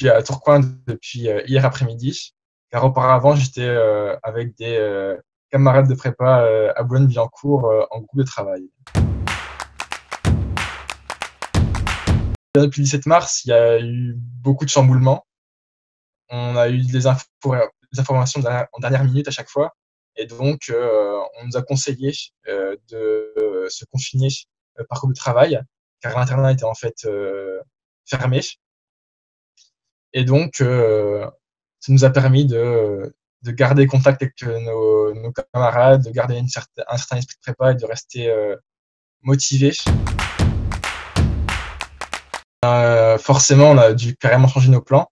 suis à Tourcoing depuis hier après-midi, car auparavant, j'étais avec des camarades de prépa à Boulogne-Billancourt en groupe de travail. Depuis le 17 mars, il y a eu beaucoup de chamboulements. On a eu des informations en dernière minute à chaque fois. Et donc, on nous a conseillé de se confiner par groupe de travail, car l'internat était en fait fermé. Et donc, ça nous a permis de garder contact avec nos camarades, de garder un certain esprit de prépa et de rester motivé. Forcément, on a dû carrément changer nos plans,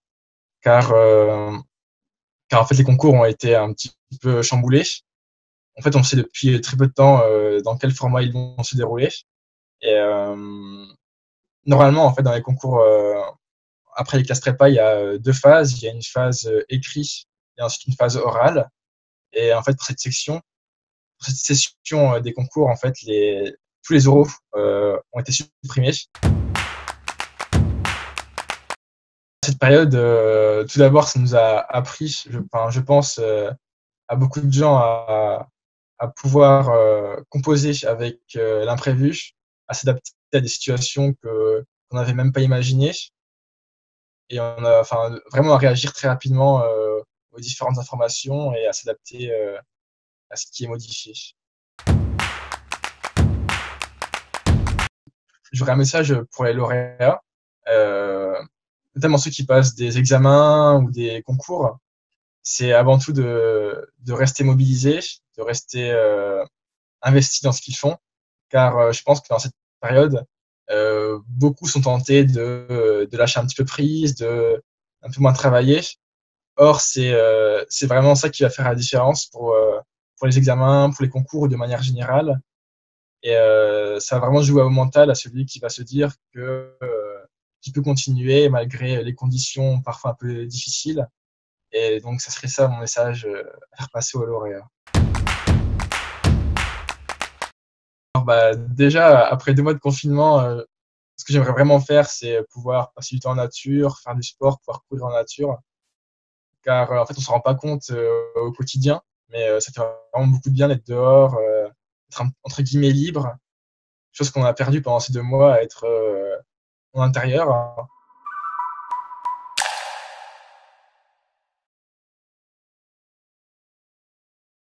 car en fait, les concours ont été un petit peu chamboulés. En fait, on sait depuis très peu de temps dans quel format ils vont se dérouler. Et normalement, en fait, dans les concours, après les classes prépa, il y a deux phases. Il y a une phase écrite et ensuite une phase orale. Et en fait, pour cette session des concours, en fait, tous les oraux ont été supprimés. Cette période, tout d'abord, ça nous a appris, je pense, à beaucoup de gens à pouvoir composer avec l'imprévu, à s'adapter à des situations qu'on n'avait même pas imaginées. Et on a vraiment à réagir très rapidement aux différentes informations et à s'adapter à ce qui est modifié. J'aurais un message pour les lauréats, notamment ceux qui passent des examens ou des concours. C'est avant tout de rester mobilisés, de rester investis dans ce qu'ils font, car je pense que dans cette période, beaucoup sont tentés de lâcher un petit peu prise, de un peu moins travailler. Or, c'est vraiment ça qui va faire la différence pour les examens, pour les concours ou de manière générale. Et ça va vraiment jouer au mental à celui qui va se dire qu'il peut continuer malgré les conditions parfois un peu difficiles. Et donc, ça serait ça mon message à faire passer aux lauréats. Alors, déjà, après 2 mois de confinement, ce que j'aimerais vraiment faire, c'est pouvoir passer du temps en nature, faire du sport, pouvoir courir en nature. Car en fait, on ne se rend pas compte au quotidien, mais ça fait vraiment beaucoup de bien d'être dehors, être entre guillemets libre, chose qu'on a perdu pendant ces 2 mois à être en intérieur.